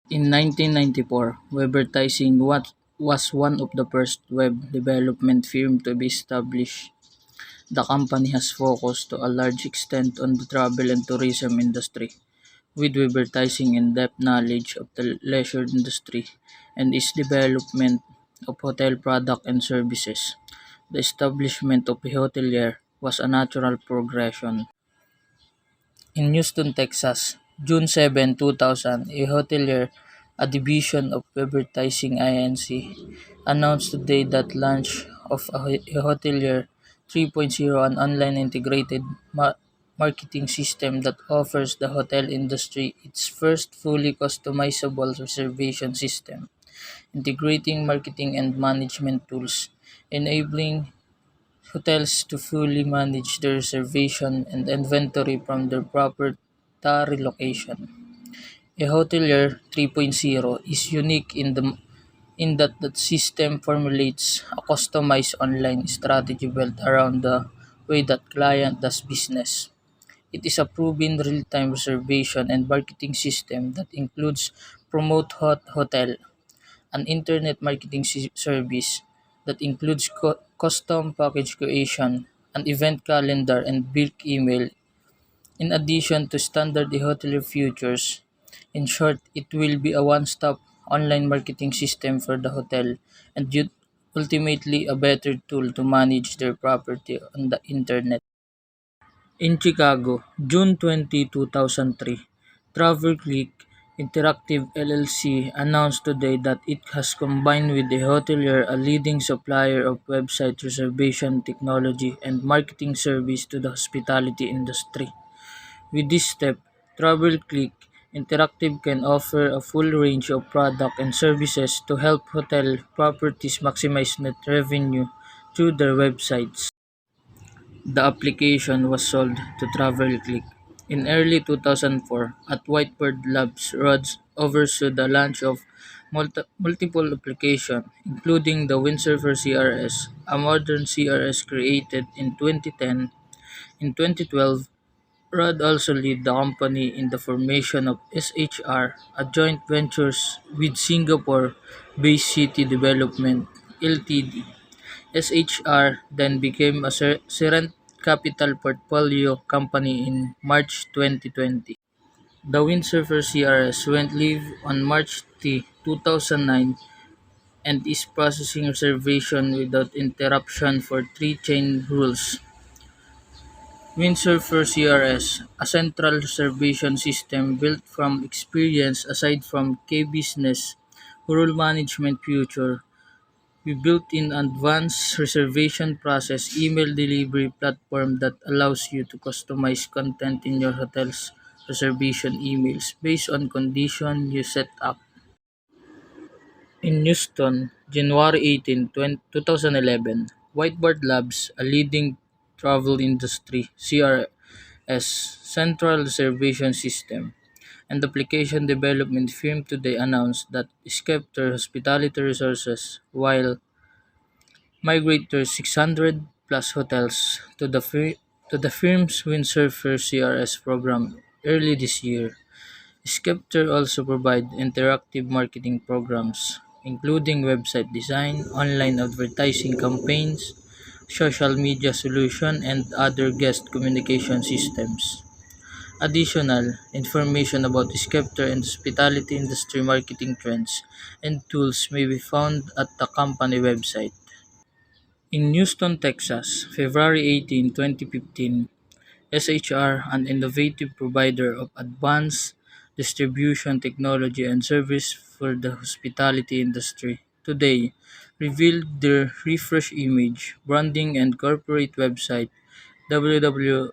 In 1994, Webertising was one of the first web development firms to be established. The company has focused to a large extent on the travel and tourism industry, with Webertising in-depth knowledge of the leisure industry and its development of hotel product and services. The establishment of a hotelier was a natural progression. In Houston, Texas, June 7, 2000, a hotelier, a division of Advertising Inc., announced today that launch of a hotelier 3.0, an online integrated marketing system that offers the hotel industry its first fully customizable reservation system, integrating marketing and management tools, enabling hotels to fully manage their reservation and inventory from their proprietary location. A Hotelier 3.0 is unique in that the system formulates a customized online strategy built around the way that client does business. It is a proven real-time reservation and marketing system that includes Promote Hotel, an internet marketing service that includes custom package creation, an event calendar, and bulk email, in addition to standard hotelier features. In short, it will be a one-stop online marketing system for the hotel and ultimately a better tool to manage their property on the internet. In Chicago, June 20, 2003, TravelClick Interactive LLC announced today that it has combined with the Hotelier, a leading supplier of website reservation technology and marketing service to the hospitality industry. With this step, TravelClick Interactive can offer a full range of products and services to help hotel properties maximize net revenue through their websites. The application was sold to TravelClick in early 2004 at Whitebird Labs. Rhodes oversaw the launch of multiple applications, including the Windsurfer CRS, a modern CRS created in 2010. In 2012, Rod also led the company in the formation of SHR, a joint venture with Singapore-based City Development Ltd. SHR then became a Serent Capital portfolio company in March 2020. The Windsurfer CRS went live on March 2009 and is processing reservation without interruption for three chain rules. Windsurfer CRS, a central reservation system built from experience aside from K-Business rule management feature. We built in advanced reservation process email delivery platform that allows you to customize content in your hotel's reservation emails based on condition you set up. In Houston, January 18, 2011, Whiteboard Labs, a leading travel industry CRS central reservation system and application development firm today announced that it kept their hospitality resources while migrate their 600 plus hotels to the firm's Windsurfer CRS program early this year. Skepter also provide interactive marketing programs, including website design, online advertising campaigns, social media solution, and other guest communication systems. Additional information about Skepter and hospitality industry marketing trends and tools may be found at the company website. In Houston, Texas, February 18, 2015, SHR, an innovative provider of advanced distribution technology and service for the hospitality industry, today revealed their refreshed image, branding, and corporate website www.shr.global.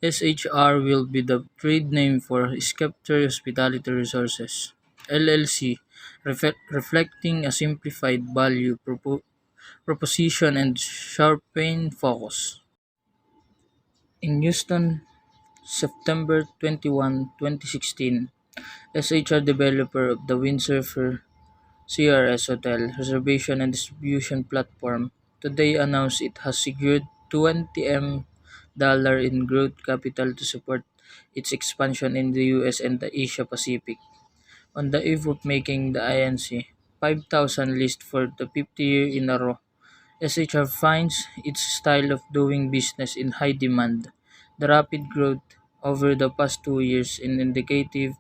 SHR will be the trade name for Scepter Hospitality Resources, LLC, reflecting a simplified value proposition and sharpened focus. In Houston, September 21, 2016, SHR, developer of the Windsurfer CRS hotel reservation and distribution platform, today announced it has secured $20 million in growth capital to support its expansion in the US and the Asia Pacific. On the eve of making the INC 5000 list for the 50th year in a row, SHR finds its style of doing business in high demand. The rapid growth over the past 2 years is indicative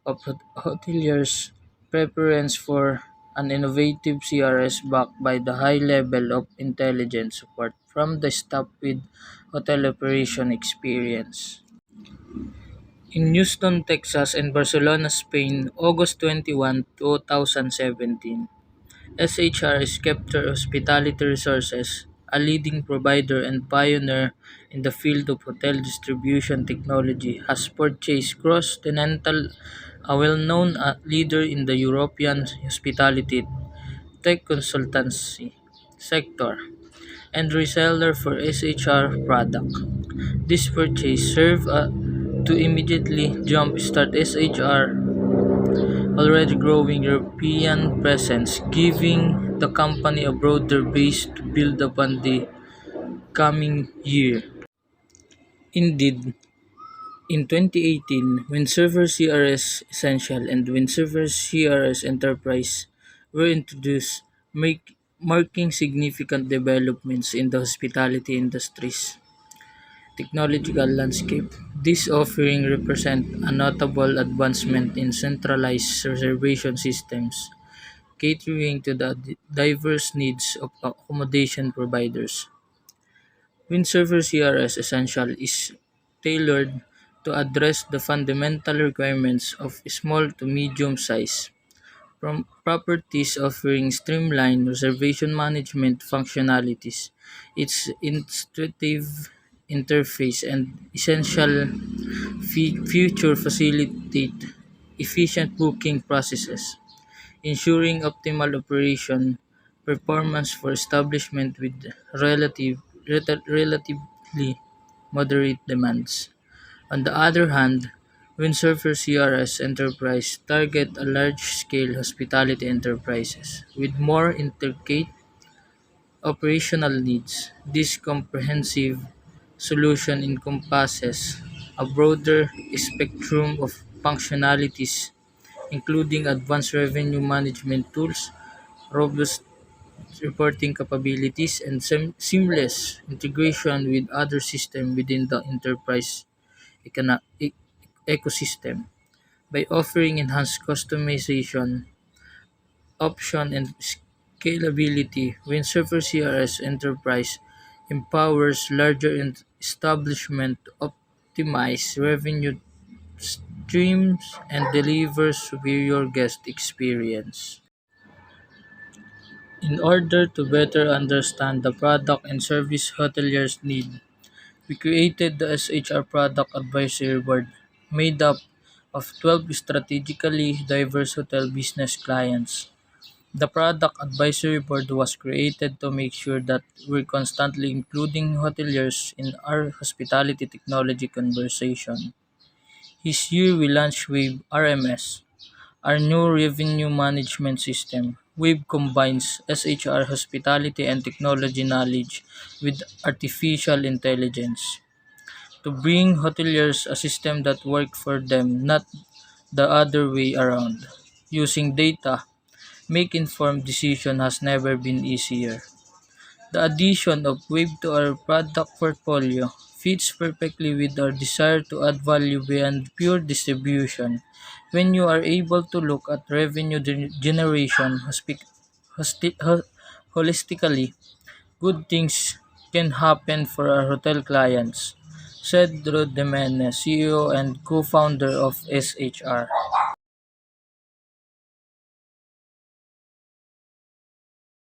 of hoteliers' preference for an innovative CRS backed by the high level of intelligence support from the staff with hotel operation experience. In Houston, Texas and Barcelona, Spain, August 21, 2017. SHR Scepter Hospitality Resources, a leading provider and pioneer in the field of hotel distribution technology, has purchased Cross-Continental, a well-known leader in the European hospitality tech consultancy sector, and reseller for SHR product. This purchase served to immediately jumpstart SHR already growing European presence, giving the company a broader base to build upon the coming year. Indeed, in 2018, Windsurfer CRS Essential and Windsurfer CRS Enterprise were introduced, marking significant developments in the hospitality industry's technological landscape. This offering represents a notable advancement in centralized reservation systems, catering to the diverse needs of accommodation providers. Windsurfer CRS Essential is tailored to address the fundamental requirements of small to medium size from properties, offering streamlined reservation management functionalities. Its intuitive interface and essential feature facilitate efficient booking processes, ensuring optimal operation performance for establishment with relatively moderate demands. On the other hand, Windsurfer CRS Enterprise target a large-scale hospitality enterprises with more intricate operational needs. This comprehensive solution encompasses a broader spectrum of functionalities, including advanced revenue management tools, robust reporting capabilities, and seamless integration with other systems within the enterprise ecosystem. By offering enhanced customization option and scalability, Windsurfer CRS Enterprise empowers larger establishments to optimize revenue streams and deliver superior guest experience. In order to better understand the product and service hoteliers need, we created the SHR Product Advisory Board, made up of 12 strategically diverse hotel business clients. The Product Advisory Board was created to make sure that we're constantly including hoteliers in our hospitality technology conversation. This year we launched Wave RMS, our new revenue management system. Wave combines SHR hospitality and technology knowledge with artificial intelligence to bring hoteliers a system that works for them, not the other way around. Using data, make informed decision has never been easier. The addition of Wave to our product portfolio fits perfectly with our desire to add value beyond pure distribution. When you are able to look at revenue generation holistically, good things can happen for our hotel clients, said Rod Jimenez, CEO and co-founder of SHR.